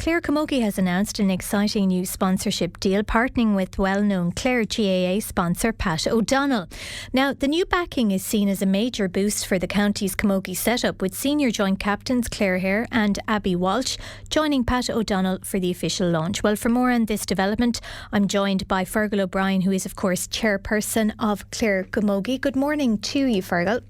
Clare Camogie has announced an exciting new sponsorship deal, partnering with well-known Clare GAA sponsor Pat O'Donnell. Now, the new backing is seen as a major boost for the county's Camogie setup, with senior joint captains Clare Hehir and Abby Walsh joining Pat O'Donnell for the official launch. Well, for more on this development, I'm joined by Fergal O'Brien, who is, of course, Chairperson of Clare Camogie. Good morning to you, Fergal.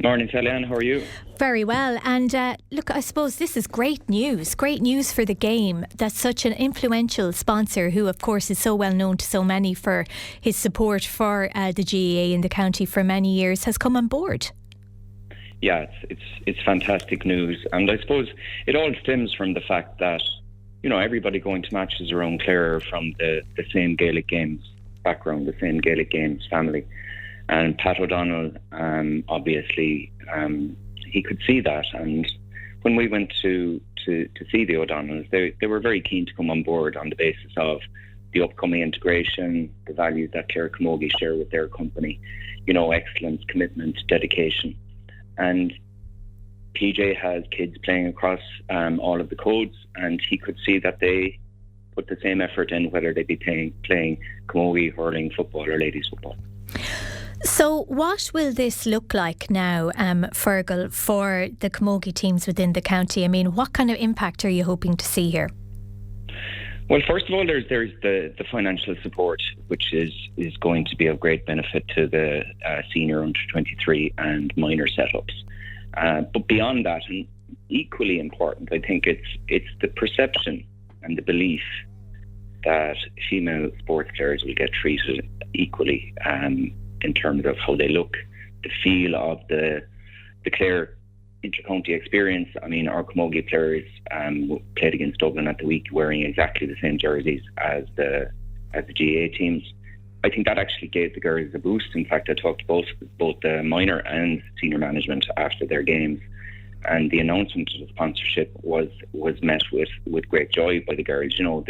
Morning, Kellyanne. How are you? Very well. And look, I suppose this is great news for the game, that such an influential sponsor, who of course is so well known to so many for his support for the GAA in the county for many years, has come on board. Yeah, it's fantastic news, and I suppose it all stems from the fact that, you know, everybody going to matches around Clare are from the same Gaelic games background, the same Gaelic games family. And Pat O'Donnell, obviously, he could see that. And when we went to see the O'Donnells, they were very keen to come on board on the basis of the upcoming integration, the values that Clare Camogie share with their company, you know, excellence, commitment, dedication. And PJ has kids playing across all of the codes, and he could see that they put the same effort in, whether they be playing Camogie, hurling, football or ladies football. So what will this look like now, Fergal, for the Camogie teams within the county? I mean, what kind of impact are you hoping to see here? Well, first of all, there's the financial support, which is going to be of great benefit to the senior under 23 and minor setups. But beyond that, and equally important, I think it's the perception and the belief that female sports players will get treated equally in terms of how they look, the feel of the Clare inter-county experience. I mean, our Camogie players played against Dublin at the week wearing exactly the same jerseys as the GAA teams. I think that actually gave the girls a boost. In fact, I talked to both the minor and senior management after their games, and the announcement of the sponsorship was met with great joy by the girls. You know,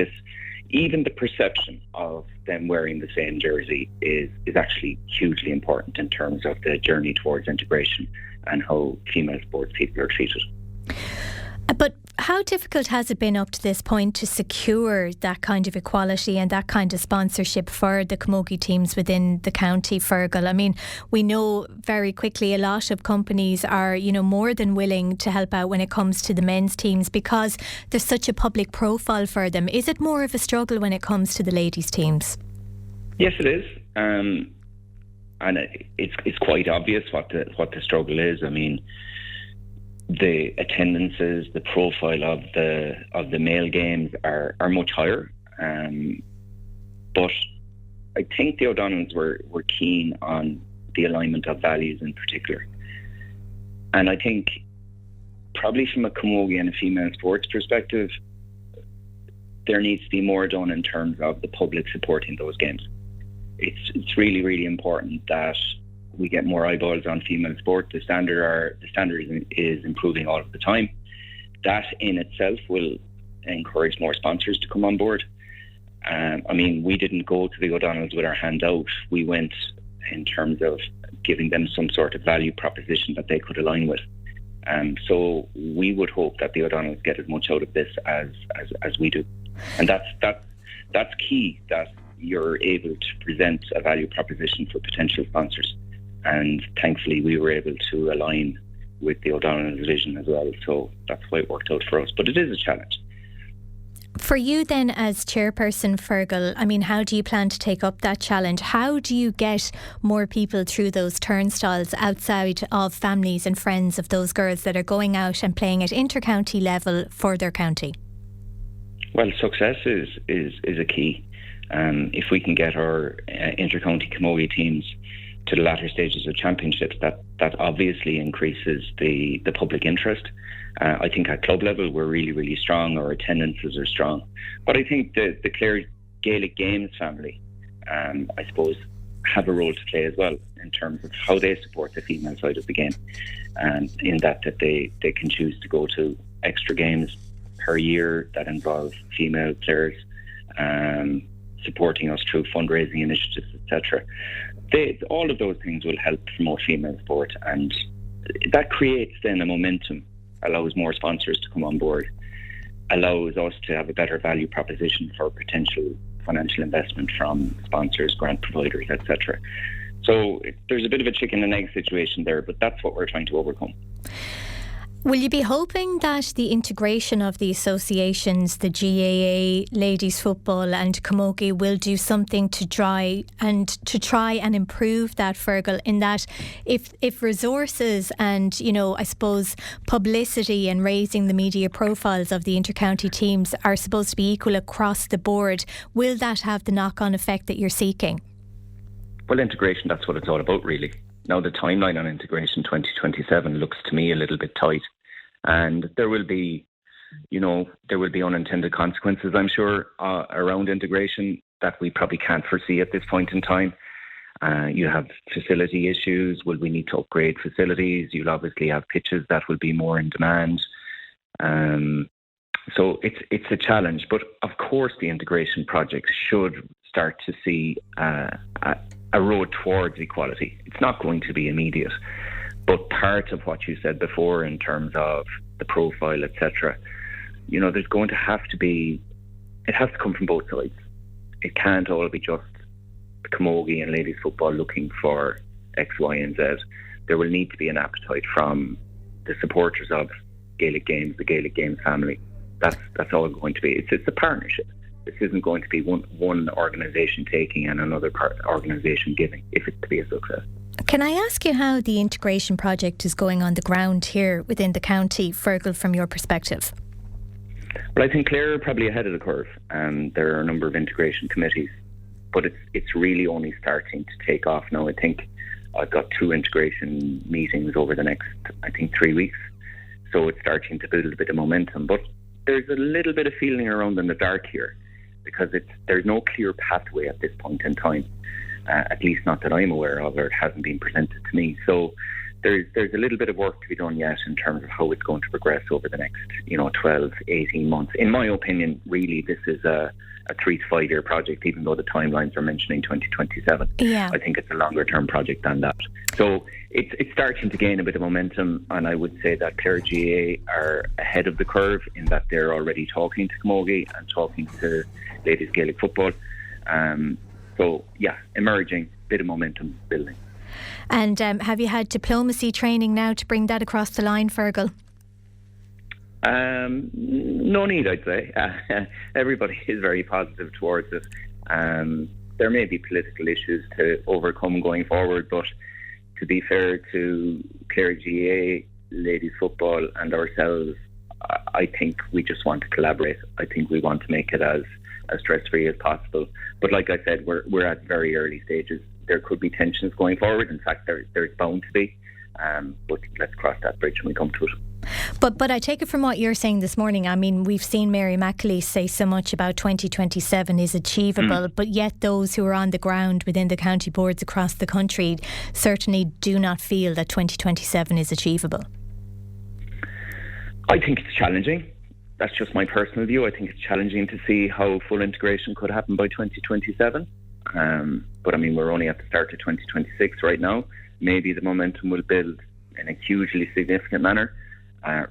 even the perception of them wearing the same jersey is actually hugely important in terms of the journey towards integration and how female sports people are treated. But how difficult has it been up to this point to secure that kind of equality and that kind of sponsorship for the Camogie teams within the county, Fergal? I mean, we know very quickly a lot of companies are, you know, more than willing to help out when it comes to the men's teams because there's such a public profile for them. Is it more of a struggle when it comes to the ladies' teams? Yes, it is. And it's quite obvious what the struggle is. I mean, the attendances, the profile of the male games are much higher, but I think the O'Donnells were keen on the alignment of values in particular, and I think probably from a Camogie and a female sports perspective, there needs to be more done in terms of the public supporting those games. It's really, really important that we get more eyeballs on female sport. The standard is improving all of the time. That in itself will encourage more sponsors to come on board. I mean, we didn't go to the O'Donnells with our hand out. We went in terms of giving them some sort of value proposition that they could align with. So we would hope that the O'Donnells get as much out of this as we do. And that's key, that you're able to present a value proposition for potential sponsors. And thankfully, we were able to align with the O'Donnell's vision as well. So that's why it worked out for us. But it is a challenge. For you then, as chairperson, Fergal, I mean, how do you plan to take up that challenge? How do you get more people through those turnstiles outside of families and friends of those girls that are going out and playing at inter-county level for their county? Well, success is a key. If we can get our inter-county Camogie teams to the latter stages of championships, that obviously increases the public interest. I think at club level we're really, really strong. Our attendances are strong. But I think the Clare Gaelic Games family, I suppose, have a role to play as well in terms of how they support the female side of the game. And in that they can choose to go to extra games per year that involve female players, supporting us through fundraising initiatives, etc. All of those things will help promote female sport, and that creates then a momentum, allows more sponsors to come on board. allows us to have a better value proposition for potential financial investment from sponsors, grant providers, etc. So there's a bit of a chicken and egg situation there, but that's what we're trying to overcome. Will you be hoping that the integration of the associations, the GAA, ladies football and Camogie, will do something to try and improve that, Fergal, in that if resources and, I suppose, publicity and raising the media profiles of the intercounty teams are supposed to be equal across the board, will that have the knock-on effect that you're seeking? Well, integration, that's what it's all about, really. Now, the timeline on integration 2027 looks to me a little bit tight. And there will be unintended consequences, I'm sure, around integration that we probably can't foresee at this point in time. You have facility issues. Will we need to upgrade facilities? You'll obviously have pitches that will be more in demand. So it's a challenge. But of course, the integration projects should start to see a road towards equality. It's not going to be immediate. But part of what you said before in terms of the profile, etc., there's going to have to be, it has to come from both sides. It can't all be just Camogie and ladies football looking for X, Y and Z. There will need to be an appetite from the supporters of Gaelic Games, the Gaelic Games family. That's all going to be. It's a partnership. This isn't going to be one organisation taking and another organisation giving, if it's to be a success. Can I ask you how the integration project is going on the ground here within the county, Fergal, from your perspective? Well, I think Clare are probably ahead of the curve. There are a number of integration committees, but it's really only starting to take off now. I think I've got 2 integration meetings over the next, 3 weeks. So it's starting to build a bit of momentum. But there's a little bit of feeling around in the dark here because there's no clear pathway at this point in time. At least not that I'm aware of, or it hasn't been presented to me. So there's a little bit of work to be done yet in terms of how it's going to progress over the next 12, 18 months. In my opinion, really, this is a 3 to 5 year project, even though the timelines are mentioning 2027. Yeah. I think it's a longer term project than that. So it's starting to gain a bit of momentum, and I would say that Clare GAA are ahead of the curve in that they're already talking to Camogie and talking to ladies Gaelic football. So, yeah, emerging, bit of momentum building. And have you had diplomacy training now to bring that across the line, Fergal? No need, I'd say. Everybody is very positive towards it. There may be political issues to overcome going forward, but to be fair to Clare GAA, ladies football and ourselves, I think we just want to collaborate. I think we want to make it as stress-free as possible. But like I said, we're at very early stages. There could be tensions going forward. In fact, there's bound to be. But let's cross that bridge when we come to it. But I take it from what you're saying this morning, I mean, we've seen Mary McAleese say so much about 2027 is achievable, but yet those who are on the ground within the county boards across the country certainly do not feel that 2027 is achievable. I think it's challenging. That's just my personal view. I think it's challenging to see how full integration could happen by 2027. But I mean, we're only at the start of 2026 right now. Maybe the momentum will build in a hugely significant manner.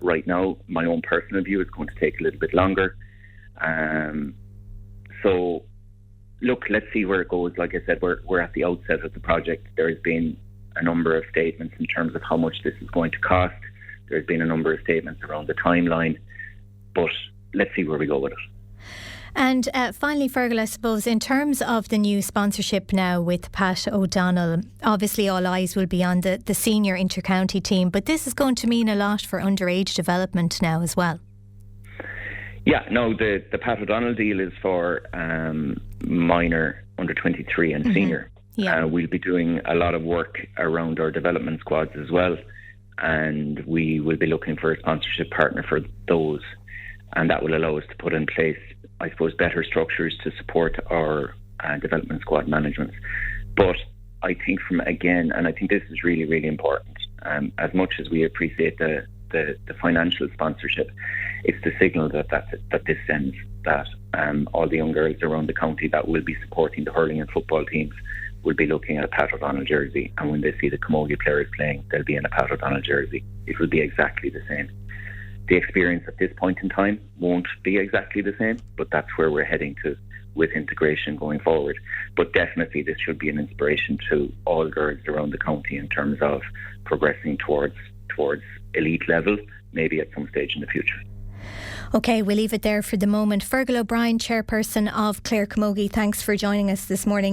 Right now, my own personal view is going to take a little bit longer. So, look, let's see where it goes. Like I said, we're at the outset of the project. There has been a number of statements in terms of how much this is going to cost. There's been a number of statements around the timeline. But let's see where we go with it. And finally, Fergal, I suppose, in terms of the new sponsorship now with Pat O'Donnell, obviously all eyes will be on the senior intercounty team, but this is going to mean a lot for underage development now as well. Yeah, no, the Pat O'Donnell deal is for minor, under 23 and senior. Yeah. We'll be doing a lot of work around our development squads as well, and we will be looking for a sponsorship partner for those. And that will allow us to put in place, I suppose, better structures to support our development squad management. But I think and I think this is really, really important, as much as we appreciate the financial sponsorship, it's the signal that this sends, that all the young girls around the county that will be supporting the hurling and football teams will be looking at a Pat O'Donnell jersey, and when they see the Camogie players playing, they'll be in a Pat O'Donnell jersey. It will be exactly the same. The experience at this point in time won't be exactly the same, but that's where we're heading to with integration going forward. But definitely this should be an inspiration to all girls around the county in terms of progressing towards elite level, maybe at some stage in the future. OK, we'll leave it there for the moment. Fergal O'Brien, Chairperson of Clare Camogie, thanks for joining us this morning.